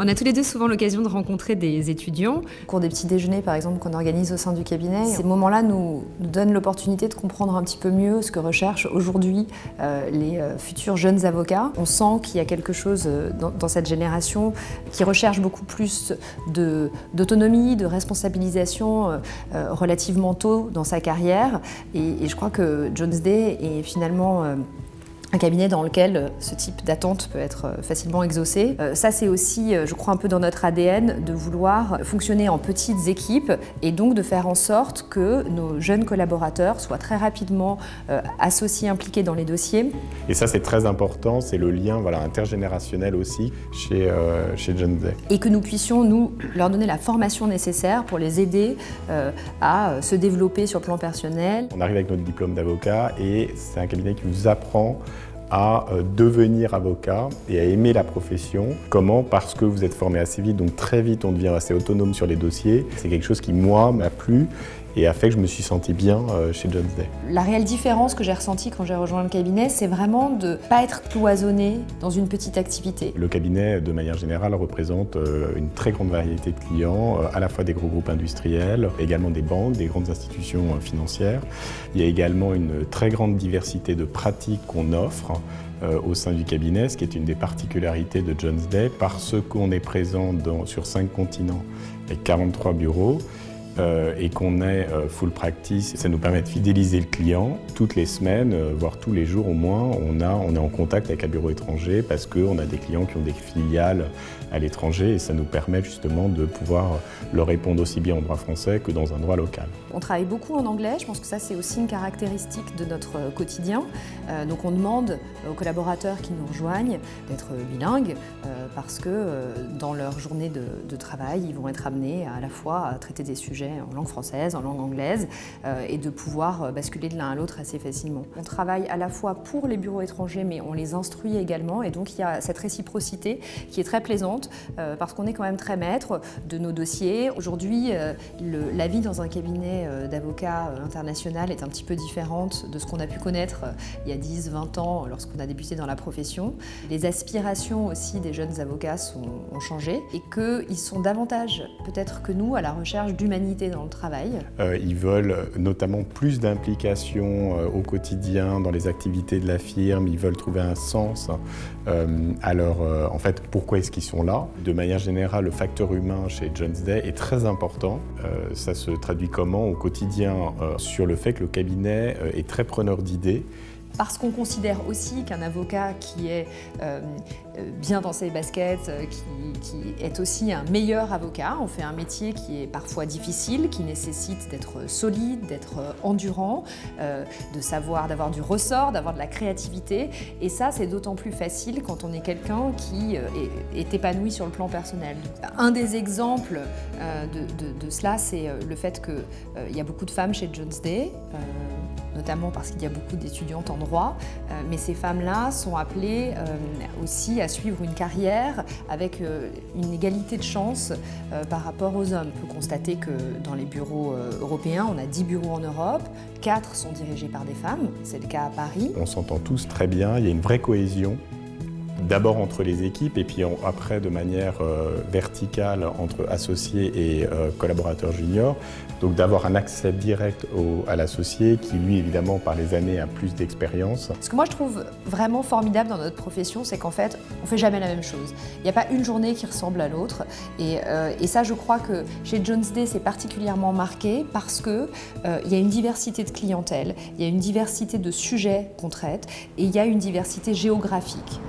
On a tous les deux souvent l'occasion de rencontrer des étudiants. Au cours des petits déjeuners, par exemple, qu'on organise au sein du cabinet, ces moments-là nous donnent l'opportunité de comprendre un petit peu mieux ce que recherchent aujourd'hui les futurs jeunes avocats. On sent qu'il y a quelque chose dans cette génération qui recherche beaucoup plus d'autonomie, de responsabilisation relativement tôt dans sa carrière. Et je crois que Jones Day est finalement un cabinet dans lequel ce type d'attente peut être facilement exaucé. Ça, c'est aussi, je crois, un peu dans notre ADN de vouloir fonctionner en petites équipes et donc de faire en sorte que nos jeunes collaborateurs soient très rapidement associés, impliqués dans les dossiers. Et ça, c'est très important, c'est le lien intergénérationnel aussi chez Jones Day. Et que nous puissions, nous, leur donner la formation nécessaire pour les aider à se développer sur le plan personnel. On arrive avec notre diplôme d'avocat et c'est un cabinet qui vous apprend à devenir avocat et à aimer la profession. Comment? Parce que vous êtes formé assez vite, donc très vite on devient assez autonome sur les dossiers. C'est quelque chose qui, moi, m'a plu et a fait que je me suis senti bien chez Jones Day. La réelle différence que j'ai ressentie quand j'ai rejoint le cabinet, c'est vraiment de ne pas être cloisonné dans une petite activité. Le cabinet, de manière générale, représente une très grande variété de clients, à la fois des gros groupes industriels, également des banques, des grandes institutions financières. Il y a également une très grande diversité de pratiques qu'on offre au sein du cabinet, ce qui est une des particularités de Jones Day, parce qu'on est présent sur 5 continents et 43 bureaux. Et qu'on est full practice, ça nous permet de fidéliser le client toutes les semaines, voire tous les jours au moins. On est en contact avec un bureau étranger parce qu'on a des clients qui ont des filiales à l'étranger et ça nous permet justement de pouvoir leur répondre aussi bien en droit français que dans un droit local. On travaille beaucoup en anglais, je pense que ça c'est aussi une caractéristique de notre quotidien. Donc on demande aux collaborateurs qui nous rejoignent d'être bilingues parce que dans leur journée de travail, ils vont être amenés à la fois à traiter des sujets en langue française, en langue anglaise et de pouvoir basculer de l'un à l'autre assez facilement. On travaille à la fois pour les bureaux étrangers mais on les instruit également et donc il y a cette réciprocité qui est très plaisante parce qu'on est quand même très maître de nos dossiers. Aujourd'hui, la vie dans un cabinet d'avocats international est un petit peu différente de ce qu'on a pu connaître il y a 10-20 ans lorsqu'on a débuté dans la profession. Les aspirations aussi des jeunes avocats ont changé et qu'ils sont davantage peut-être que nous à la recherche d'humanité dans le travail. Ils veulent notamment plus d'implication au quotidien dans les activités de la firme, ils veulent trouver un sens à leur... en fait, pourquoi est-ce qu'ils sont là? De manière générale, le facteur humain chez Jones Day est très important. Ça se traduit comment au quotidien sur le fait que le cabinet est très preneur d'idées. Parce qu'on considère aussi qu'un avocat qui est bien dans ses baskets, qui est aussi un meilleur avocat, on fait un métier qui est parfois difficile, qui nécessite d'être solide, d'être endurant, d'avoir du ressort, d'avoir de la créativité. Et ça, c'est d'autant plus facile quand on est quelqu'un qui est épanoui sur le plan personnel. Un des exemples de cela, c'est le fait qu'il y a beaucoup de femmes chez Jones Day, notamment parce qu'il y a beaucoup d'étudiantes en droit, mais ces femmes-là sont appelées aussi à suivre une carrière avec une égalité de chance par rapport aux hommes. On peut constater que dans les bureaux européens, on a 10 bureaux en Europe, 4 sont dirigés par des femmes, c'est le cas à Paris. On s'entend tous très bien, il y a une vraie cohésion. D'abord entre les équipes et puis après de manière verticale entre associés et collaborateurs juniors. Donc d'avoir un accès direct à l'associé qui lui évidemment par les années a plus d'expérience. Ce que moi je trouve vraiment formidable dans notre profession, c'est qu'en fait on fait jamais la même chose. Il n'y a pas une journée qui ressemble à l'autre et ça je crois que chez Jones Day c'est particulièrement marqué parce que il y a une diversité de clientèle, il y a une diversité de sujets qu'on traite et il y a une diversité géographique.